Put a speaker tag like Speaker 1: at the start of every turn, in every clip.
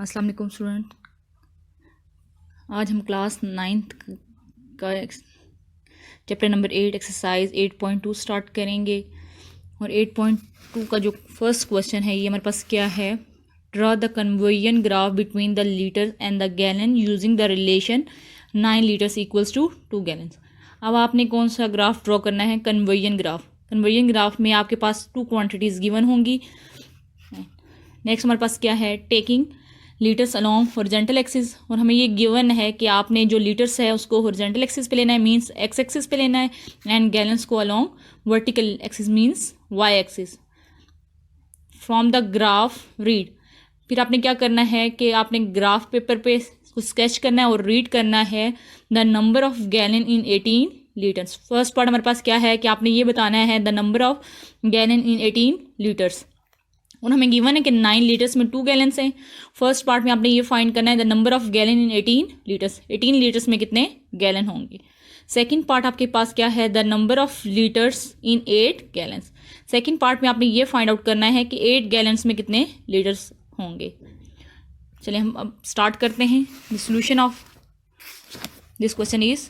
Speaker 1: अस्सलाम वालेकुम स्टूडेंट। आज हम क्लास 9th का चैप्टर नंबर 8 एक्सरसाइज 8.2 स्टार्ट करेंगे। और 8.2 का जो फर्स्ट क्वेश्चन है ये हमारे पास क्या है, draw the conversion graph between the litre and the gallon using the relation 9 litres equals to 2 gallons. अब आपने कौन सा ग्राफ ड्रॉ करना है, कन्वर्जन ग्राफ। कन्वर्जन ग्राफ में आपके पास 2 क्वांटिटीज़ गिवन होंगी। नेक्स्ट हमारे पास क्या है, taking litres along horizontal axis, और हमें ये गिवन है कि आपने जो लीटर्स है उसको हॉरिजॉन्टल एक्सिस पे लेना है, मींस एक्स एक्सिस पे लेना है, एंड गैलन्स को along vertical axis means Y axis. From the graph read, फिर आपने क्या करना है कि आपने ग्राफ पेपर पे उसको स्केच करना है और रीड करना है the number of gallon in 18 litres. First part हमारे पास क्या है कि आपने ये बताना है the number of gallon in 18 litres, और हमें गिवन है कि 9 लीटर्स में 2 गैलन्स हैं। फर्स्ट पार्ट में आपने ये फाइंड करना है the number of gallon in 18 litres, 18 litres में कितने गैलन होंगे। सेकंड पार्ट आपके पास क्या है, the number of litres in 8 gallons. Second part में आपने ये फाइंड आउट करना है कि 8 गैलन्स में कितने लीटर्स होंगे। चलिए हम अब स्टार्ट करते हैं। The solution of this question is,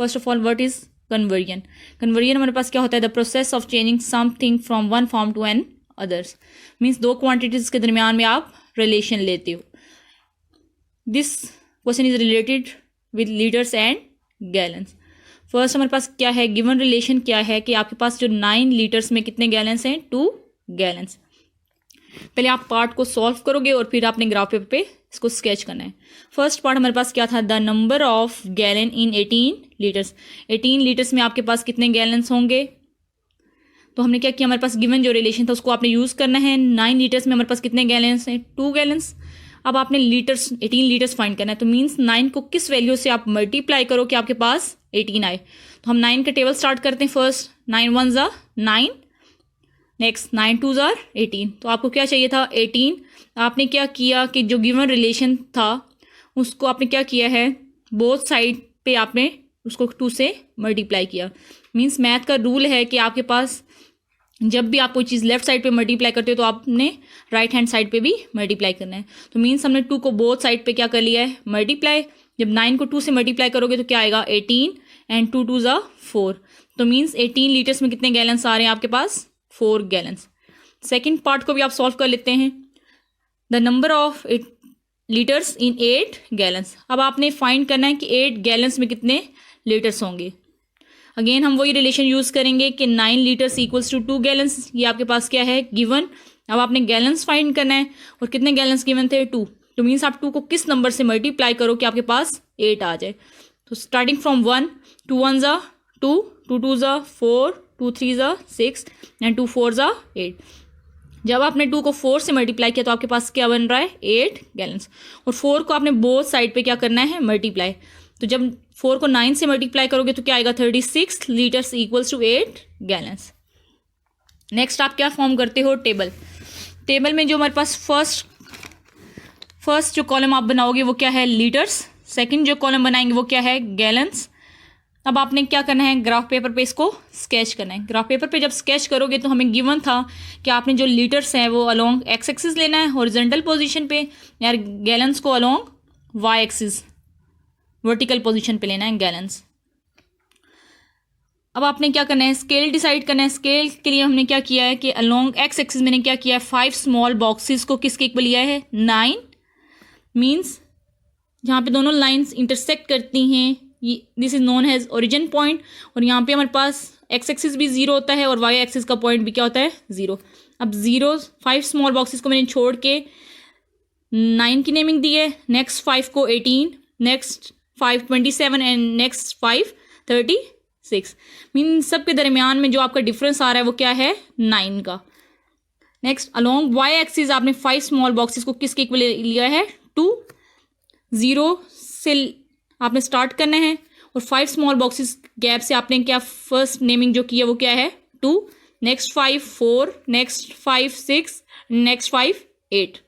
Speaker 1: first of all what is conversion. Conversion हमारे पास क्या होता है, the process of changing something from one form to an others, means 2 quantities के दरमियान में आप रिलेशन लेते हो। This question is related with litres and gallons. First हमारे पास क्या है, गिवन रिलेशन क्या है कि आपके पास जो 9 लीटर्स में कितने गैलन्स हैं, 2 गैलन्स। पहले आप पार्ट को सॉल्व करोगे और फिर आपने ग्राफ पेपर पे इसको स्केच करना है। फर्स्ट पार्ट हमारे पास क्या था, the number of gallon in 18 litres. 18 litres में आपके पास कितने गैलन्स होंगे, तो हमने क्या किया, हमारे पास गिवन जो रिलेशन था उसको आपने यूज़ करना है। 9 लीटर्स में हमारे पास कितने गैलन्स हैं, 2 गैलन्स। अब आपने लीटर्स 18 लीटर्स फाइंड करना है, तो मीन्स 9 को किस वैल्यू से आप मल्टीप्लाई करो कि आपके पास 18 आए। तो हम 9 का टेबल स्टार्ट करते हैं। फर्स्ट 9 1 ज़ा 9, नेक्स्ट 9 2 ज़ा 18। तो आपको क्या चाहिए था, 18। आपने क्या किया कि जो गिवन रिलेशन था उसको आपने क्या किया है, बोथ साइड पे आपने उसको 2 से मल्टीप्लाई किया। मीन्स मैथ का रूल है कि आपके पास जब भी आप कोई चीज़ लेफ्ट साइड पे मल्टीप्लाई करते हो तो आपने राइट हैंड साइड पे भी मल्टीप्लाई करना है। तो मीन्स हमने 2 को बोथ साइड पे क्या कर लिया है, मल्टीप्लाई। जब 9 को 2 से मल्टीप्लाई करोगे तो क्या आएगा, 18 एंड 2 2 ज़ा 4। तो मीन्स 18 लीटर्स में कितने गैलन्स आ रहे हैं आपके पास, 4 गैलन्स। सेकेंड पार्ट को भी आप सॉल्व कर लेते हैं, the number of litres in 8 gallons. अब आपने फाइंड करना है कि 8 गैलन्स में कितने लीटर्स होंगे। अगेन हम वही रिलेशन यूज़ करेंगे कि 9 लीटर्स इक्वल्स टू 2 गैलन्स। ये आपके पास क्या है, गिवन। अब आपने गैलन्स फाइंड करना है और कितने गैलन्स गिवन थे, 2। तो मीन्स आप 2 को किस नंबर से मल्टीप्लाई करो कि आपके पास 8 आ जाए। तो स्टार्टिंग फ्रॉम 1, 2 1 ज़ा 2, 2 2 ज़ा 4, 2 3 ज़ा 6 एंड 2 4 ज़ा 8। जब आपने 2 को 4 से मल्टीप्लाई किया तो आपके पास क्या बन रहा है, 8 गैलन्स। और 4 को आपने बोथ साइड पे क्या करना है, मल्टीप्लाई। तो जब 4 को 9 से मल्टीप्लाई करोगे तो क्या आएगा, 36 litres equals to 8 gallons. Next आप क्या फॉर्म करते हो, टेबल। टेबल में जो हमारे पास फर्स्ट जो कॉलम आप बनाओगे वो क्या है, लीटर्स। सेकंड जो कॉलम बनाएंगे वो क्या है, गैलन्स। अब आपने क्या करना है, ग्राफ पेपर पे इसको स्केच करना है। ग्राफ पेपर पे जब स्केच करोगे तो हमें गिवन था कि आपने जो लीटर्स हैं वो अलोंग एक्स एक्सिस लेना है हॉरिजॉन्टल पोजीशन पे, यार गैलन्स को along Y axis vertical position पे लेना है गैलन्स। अब आपने क्या करना है, स्केल डिसाइड करना है। स्केल के लिए हमने क्या किया है कि अलोंग एक्स एक्सिस मैंने क्या किया है, 5 स्मॉल बॉक्सेस को किसके इक्वल लिया है, 9। मीन्स जहाँ पे दोनों लाइंस इंटरसेक्ट करती हैं, this is known as origin point. और यहाँ पे हमारे पास एक्स एक्सिस भी 0 होता है और वाई एक्सिस का पॉइंट भी क्या होता है, 0। अब 5 स्मॉल बॉक्सेस को मैंने छोड़ के 9 की नेमिंग दी है, नेक्स्ट 5 को 18, नेक्स्ट 5 27 एंड नेक्स्ट 5 36। मीन सब के दरमियान में जो आपका डिफरेंस आ रहा है वो क्या है, 9 का। नेक्स्ट अलोंग वाई एक्सिस आपने 5 स्मॉल बॉक्सेस को किसके इक्वल लिया है, 2। 0 से आपने स्टार्ट करना है और 5 स्मॉल बॉक्सेस गैप से आपने क्या फर्स्ट नेमिंग जो की है वो क्या है, 2। Next 5 4, next 5 6, next 5 8।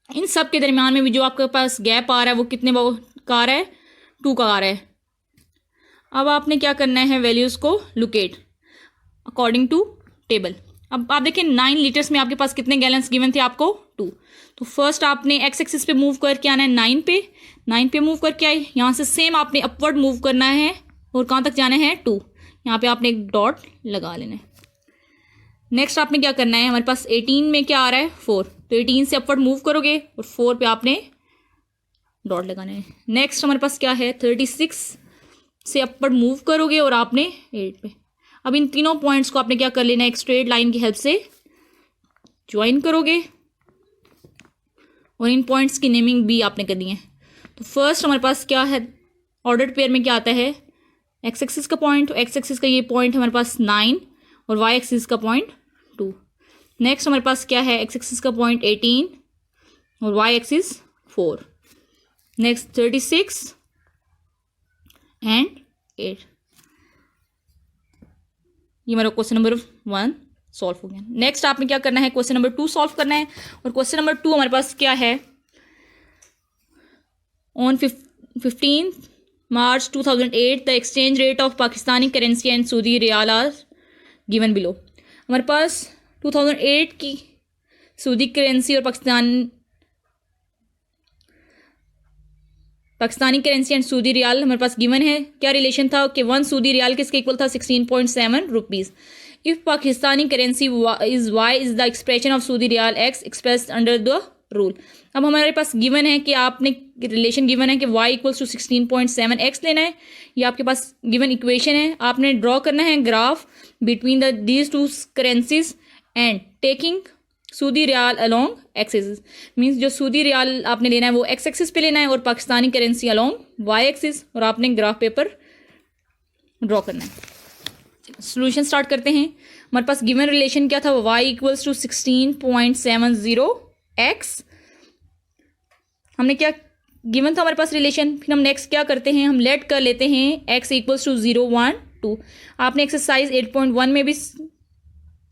Speaker 1: इन सब के दरमियान में भी जो आपके पास गैप आ रहा है वो कितने का आ रहा है, 2 का आ रहा है। अब आपने क्या करना है, वैल्यूज़ को लोकेट अकॉर्डिंग टू टेबल। अब आप देखें 9 लीटर्स में आपके पास कितने गैलन्स गिवन थे आपको 2। तो फर्स्ट आपने एक्स एक्सिस पे मूव करके आना है 9 पे मूव करके आए। यहाँ से सेम आपने अपवर्ड मूव करना है और कहाँ तक जाना है 2। यहाँ पे आपने एक डॉट लगा लेना है। नेक्स्ट आपने क्या करना है, हमारे पास 18 में क्या आ रहा है 4, तो 18 से अपवर्ड मूव करोगे और 4 पे आपने डॉट लगाना है। नेक्स्ट हमारे पास क्या है 36 से अपवर्ड मूव करोगे और आपने 8 पे। अब इन तीनों पॉइंट्स को आपने क्या कर लेना है, एक स्ट्रेट लाइन की हेल्प से ज्वाइन करोगे और इन पॉइंट्स की नेमिंग भी आपने करनी है। तो फर्स्ट हमारे पास क्या है, ऑर्डर्ड पेयर में क्या आता है, एक्स एक्सिस का पॉइंट, एक्स एक्सिस का ये पॉइंट हमारे पास 9 और वाई एक्सिस का पॉइंट 2। नेक्स्ट हमारे पास क्या है, एक्स एक्सिस का पॉइंट 18 और वाई एक्सिस 4। Next 36 and 8। ये हमारा क्वेश्चन नंबर 1 सॉल्व हो गया। नेक्स्ट आपने क्या करना है, क्वेश्चन नंबर 2 सॉल्व करना है। और क्वेश्चन नंबर 2 हमारे पास क्या है, on 15 March 2008 the exchange rate of Pakistani currency and Saudi riyal are given below. हमारे पास 2008 की सऊदी करेंसी और Pakistani currency and Saudi riyal हमारे पास गिवन है। क्या रिलेशन था कि 1 सऊदी रियाल किसके इक्वल था 16.7 rupees. If Pakistani currency is Y is the expression of Saudi riyal X expressed under the rule. अब हमारे पास गिवन है कि आपने रिलेशन गिवन है कि y इक्वल्स टू 16.7 x लेना है। ये आपके पास गिवन इक्वेशन है। आपने ड्रॉ करना है graph between these two currencies and taking Saudi riyal along axis. Means जो सऊदी रियाल आपने लेना है वो एक्स एक्सिस पे लेना है और Pakistani currency along Y axis, और आपने ग्राफ पेपर ड्रॉ करना है। सोल्यूशन स्टार्ट करते हैं। हमारे पास गिवन रिलेशन क्या था, y इक्वल्स टू 16.70 x। हमने क्या गिवन था हमारे पास रिलेशन। फिर हम नेक्स्ट क्या करते हैं, हम लेट कर लेते हैं x इक्वल्स टू 0 1 2। आपने एक्सरसाइज 8.1 में भी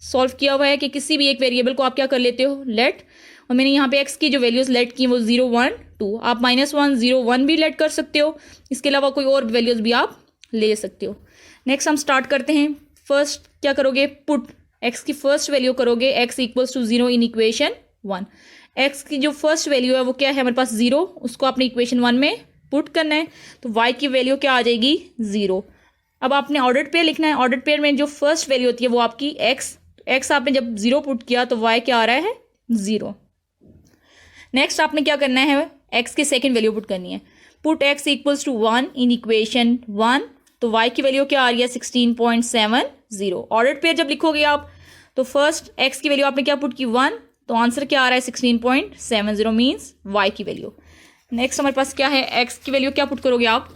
Speaker 1: सॉल्व किया हुआ है कि किसी भी एक वेरिएबल को आप क्या कर लेते हो लेट, और मैंने यहाँ पे x की जो वैल्यूज लेट की वो 0 1 2। आप -1 0 1 भी लेट कर सकते हो। इसके अलावा कोई और वैल्यूज भी आप ले सकते हो। नेक्स्ट हम स्टार्ट करते हैं। फर्स्ट क्या करोगे, पुट x की फर्स्ट वैल्यू करोगे x equals to 0 in equation 1। x की जो फर्स्ट वैल्यू है वो क्या है हमारे पास 0, उसको आपने इक्वेशन 1 में पुट करना है। तो y की वैल्यू क्या आ जाएगी 0। अब आपने ऑर्डर्ड पेयर लिखना है। ऑर्डर्ड पेयर में जो फर्स्ट वैल्यू होती है वो आपकी x आपने जब 0 पुट किया तो y क्या आ रहा है 0। नेक्स्ट आपने क्या करना है, x की सेकेंड वैल्यू पुट करनी है। Put x equals to 1 in equation 1। तो y की वैल्यू क्या आ रही है 16.70। ऑर्डर्ड पेयर जब लिखोगे आप तो फर्स्ट x की वैल्यू आपने क्या पुट की 1, तो आंसर क्या आ रहा है 16.70 मीन्स y की वैल्यू। नेक्स्ट हमारे पास क्या है, x की वैल्यू क्या पुट करोगे आप।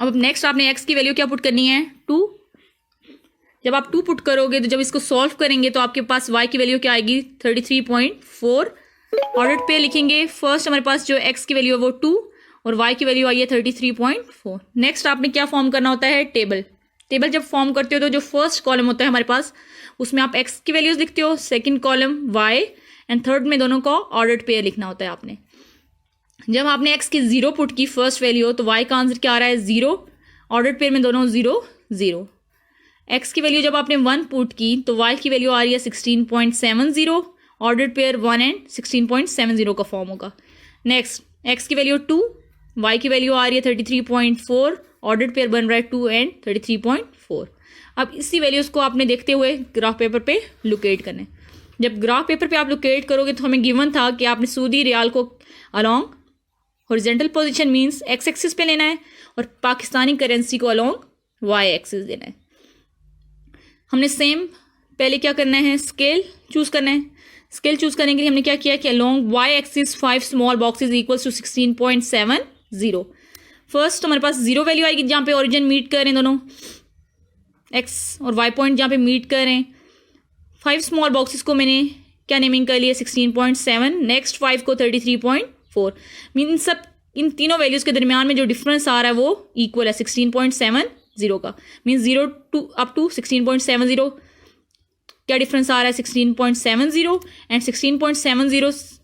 Speaker 1: अब नेक्स्ट आपने x की वैल्यू क्या पुट करनी है 2। जब आप 2 पुट करोगे तो जब इसको सॉल्व करेंगे तो आपके पास y की वैल्यू क्या आएगी 33.4। ऑर्डर्ड पे लिखेंगे। फर्स्ट हमारे पास जो x की वैल्यू है वो 2 और y की वैल्यू आई है 33.4। नेक्स्ट आपने क्या फॉर्म करना होता है, टेबल जब फॉर्म करते हो तो जो फर्स्ट कॉलम होता है हमारे पास उसमें आप x की वैल्यूज लिखते हो, second column y and third में दोनों को ऑर्डर्ड पेयर लिखना होता है आपने। जब आपने x की 0 पुट की फर्स्ट वैल्यू तो y का आंसर क्या आ रहा है 0। ऑर्डर्ड पेयर में दोनों 0 0। x की वैल्यू जब आपने 1 पुट की तो y की वैल्यू आ रही है 16.70। ऑर्डर्ड पेयर 1 एंड 16.70 का फॉर्म होगा। नेक्स्ट x की वैल्यू 2, y की वैल्यू आ रही है 33.4। ऑर्डर्ड पेयर बन रहा है 2 एंड 33.4। अब इसी वैल्यूज़ को आपने देखते हुए ग्राफ पेपर पे लोकेट करना है। जब ग्राफ पेपर पे आप लोकेट करोगे तो हमें गिवन था कि आपने सऊदी रियाल को along horizontal position means x axis पे लेना है और पाकिस्तानी करेंसी को अलोंग वाई एक्सिस देना है। हमने सेम पहले क्या करना है, स्केल चूज़ करना है। स्केल चूज़ करने के लिए हमने क्या किया कि along Y axis 5 small boxes equals to 16.70। First हमारे पास 0 वैल्यू आएगी जहाँ पे ओरिजिन मीट कर रहे हैं दोनों x और y पॉइंट जहाँ पे मीट कर रहे हैं। 5 स्मॉल बॉक्सेस को मैंने क्या नेमिंग कर लिया 16.7। नेक्स्ट 5 को 33.4। मीन सब इन तीनों वैल्यूज़ के दरमियान में जो डिफरेंस आ रहा है वो इक्वल है 16.70 का। मीन 0 टू अप टू 16.70 क्या डिफरेंस आ रहा है 16.70 एंड 16.70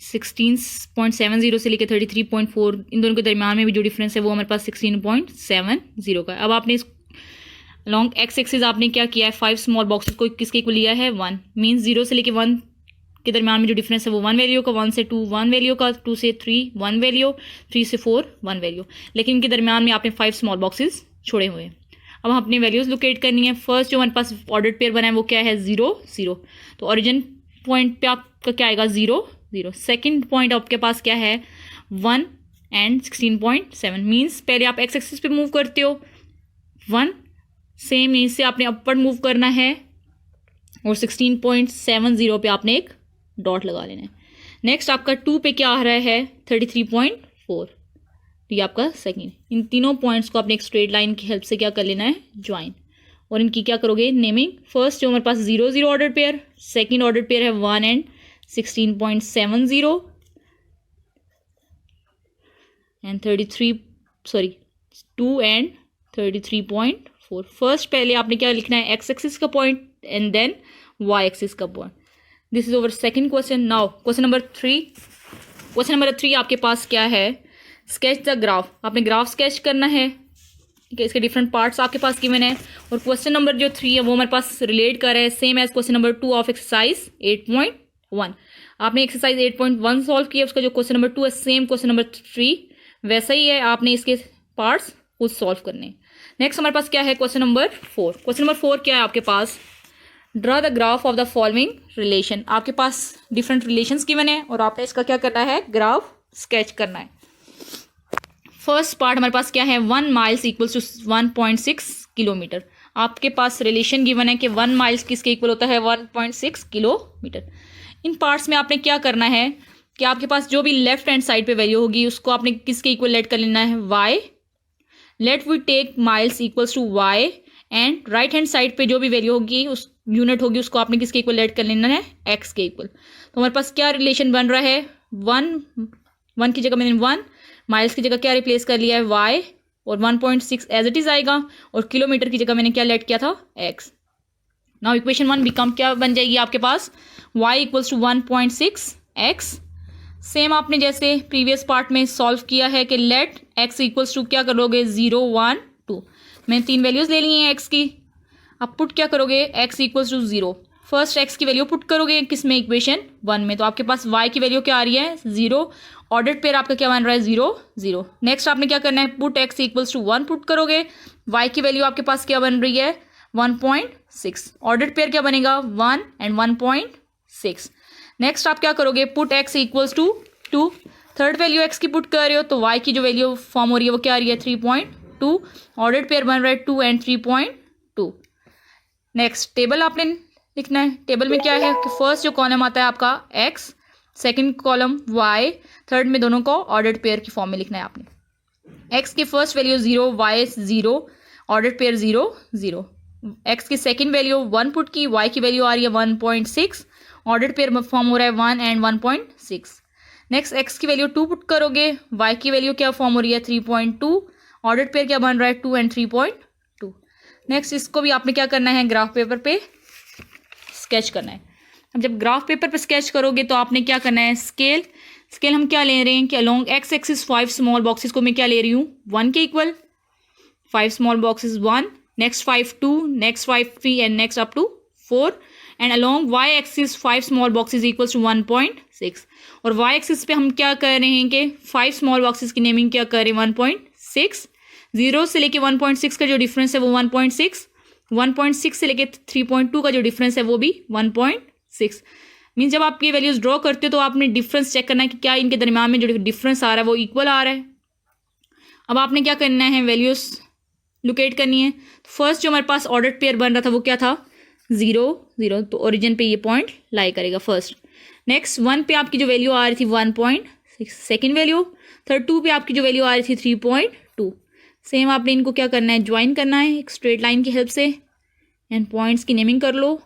Speaker 1: 16.70 से लेकर 33.4, इन दोनों के दरमियान में भी जो डिफरेंस है वो हमारे पास 16.70 का है। अब आपने इस लॉन्ग एक्स एक्सिस आपने क्या किया है, 5 स्मॉल बॉक्सेस को किसके इक्वल लिया है, 1, मीन्स 0 से लेकर 1 के दरमियान में जो डिफरेंस है वो 1 वैल्यू का, 1 से 2 1 वैल्यू का, 2 से 3 1 वैल्यू, 3 से 4 1 वैल्यू, लेकिन इनके दरमियान में आपने 5 स्मॉल बॉक्सेस छोड़े हुए हैं। अब हम अपनी वैल्यूज लोकेट करनी है। फर्स्ट जो हमारे पास ऑर्डर्ड पेयर बना है वो क्या है, 0 0, तो ओरिजिन पॉइंट पे आपका क्या आएगा, 0 0। सेकेंड पॉइंट आपके पास क्या है, 1 एंड 16.7, मीन्स पहले आप एक्स एक्सिस पे मूव करते हो 1, सेम मीन्स से आपने अपवर्ड मूव करना है और 16.70 पे आपने एक डॉट लगा लेना है। नेक्स्ट आपका 2 पे क्या आ रहा है, 33.4, तो ये आपका सेकेंड। इन तीनों पॉइंट्स को आपने एक स्ट्रेट लाइन की हेल्प से क्या कर लेना है, ज्वाइन, और इनकी क्या करोगे, नेमिंग। फर्स्ट जो हमारे पास 0 0 order pair, second order pair है 1 एंड 16.70 एंड 2 एंड 33.4। फर्स्ट पहले आपने क्या लिखना है, एक्स एक्सिस का point and then Y axis का point. This is over second question. Now question number 3। Question number 3 आपके पास क्या है, स्केच द ग्राफ। आपने ग्राफ स्केच करना है, ठीक है, इसके डिफरेंट पार्ट्स आपके पास गिवन है। और क्वेश्चन नंबर जो 3 है वो हमारे पास रिलेट कर रहा है same as question number 2 of exercise 8.1। आपने एक्सरसाइज 8.1 सॉल्व किया, उसका जो क्वेश्चन नंबर 2 है सेम क्वेश्चन नंबर 3 वैसा ही है, आपने इसके पार्ट्स खुद सॉल्व करने। नेक्स्ट हमारे पास क्या है, क्वेश्चन नंबर 4। क्वेश्चन नंबर 4 क्या है आपके पास, draw the graph of the following relation. आपके पास डिफरेंट रिलेशंस गिवन है और आपने इसका क्या करना है, ग्राफ स्केच करना है। फर्स्ट पार्ट हमारे पास क्या है, 1 माइल्स इक्वल्स टू 1.6 किलोमीटर। आपके पास रिलेशन गिवन है कि 1 माइल्स किसके इक्वल होता है, 1.6 किलोमीटर। इन पार्ट्स में आपने क्या करना है कि आपके पास जो भी लेफ्ट हैंड साइड पे वैल्यू होगी उसको आपने किसके इक्वल लेट कर लेना है, y। Let we take miles equals to y and right hand side पे जो भी वैल्यू होगी, उस यूनिट होगी, उसको आपने किसके इक्वल लेट कर लेना है, x के इक्वल। तो हमारे पास क्या रिलेशन बन रहा है, 1 की जगह मैंने 1, माइल्स की जगह क्या रिप्लेस कर लिया है, y, और 1.6 एज इट इज आएगा, और किलोमीटर की जगह मैंने क्या लेट किया था, x। नाउ इक्वेशन 1 बिकम क्या बन जाएगी आपके पास, y equals to 1.6 x। Same आपने जैसे प्रीवियस पार्ट में सॉल्व किया है कि लेट x इक्वल्स टू क्या करोगे, 0 1 2। मैंने 3 वैल्यूज ले ली हैं x की। अब पुट क्या करोगे, x equals to 0। First x की वैल्यू पुट करोगे किस में, इक्वेशन 1 में, तो आपके पास y की वैल्यू क्या आ रही है, 0। ऑर्डर्ड पेयर आपका क्या बन रहा है, 0 0। नेक्स्ट आपने क्या करना है, put x equals to 1 put करोगे, y की वैल्यू आपके पास क्या बन रही है, 1.6। ऑर्डर्ड पेयर क्या बनेगा, 1 एंड 1.6। नेक्स्ट आप क्या करोगे, put x equals to 2। Third value x की पुट कर रहे हो तो y की जो वैल्यू फॉर्म हो रही है वो क्या आ रही है, 3.2। ऑर्डर्ड पेयर बन रहा है 2 एंड 3.2। नेक्स्ट टेबल आपने लिखना है। टेबल में क्या है कि फर्स्ट जो कॉलम आता है आपका x, second column y, third में दोनों को ऑर्डर्ड पेयर की फॉर्म में लिखना है आपने। x की first value 0, y 0, ordered pair 0 0। x की सेकंड वैल्यू 1 पुट की, y की वैल्यू आ रही है 1.6, ऑर्डर्ड पेयर फॉर्म हो रहा है 1 एंड 1.6। नेक्स्ट x की वैल्यू 2 पुट करोगे, y की वैल्यू क्या फॉर्म हो रही है, 3.2, ऑर्डर्ड पेयर क्या बन रहा है, 2 एंड 3.2। नेक्स्ट इसको भी आपने क्या करना है, ग्राफ पेपर पे स्केच करना है। अब जब ग्राफ पेपर पे स्केच करोगे तो आपने क्या करना है, स्केल हम क्या ले रहे हैं कि along X axis 5 small boxes को मैं क्या ले रही हूँ, 1 के equal. 5 small boxes 1, next 5 2, next 5 3 and next up to 4, and along y axis 5 small boxes equals to 1.6। और y एक्सिस पे हम क्या कर रहे हैं कि 5 स्मॉल बॉक्सेस की नेमिंग क्या कर रहे हैं, 1.6। 0 से लेके 1.6 का जो डिफरेंस है वो 1.6, 1.6 से लेके 3.2 का जो डिफरेंस है वो भी 1.6। मीन्स जब आप ये वैल्यूज ड्रॉ करते हो तो आपने डिफरेंस चेक करना है कि क्या इनके दरमियान में जो डिफरेंस आ रहा है वो इक्वल आ रहा है। अब आपने क्या करना है, वैल्यूज लोकेट करनी है। फर्स्ट जो हमारे पास ऑर्डर्ड पेयर बन रहा था वो क्या था, 0 0, तो ओरिजिन पे ये पॉइंट लाई करेगा फर्स्ट। नेक्स्ट 1 पे आपकी जो वैल्यू आ रही थी 1.6, सेकेंड वैल्यू। थर्ड 2 पे आपकी जो वैल्यू आ रही थी 3.2। सेम आपने इनको क्या करना है, ज्वाइन करना है एक स्ट्रेट लाइन की हेल्प से, एंड पॉइंट्स की नेमिंग कर लो,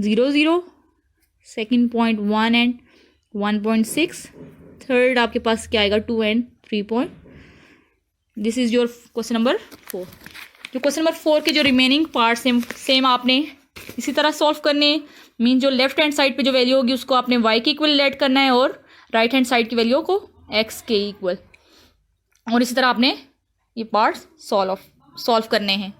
Speaker 1: 0 0, सेकेंड पॉइंट 1 एंड 1.6, थर्ड आपके पास क्या आएगा, 2 and 3. This is your question number 4। जो क्वेश्चन नंबर 4 के जो रिमेनिंग पार्ट सेम आपने इसी तरह सॉल्व करने। मीन जो लेफ्ट हैंड साइड पे जो वैल्यू होगी उसको आपने y के इक्वल लेट करना है और राइट हैंड साइड की वैल्यू को x के इक्वल। और इसी तरह आपने ये पार्ट्स सॉल्व करने हैं।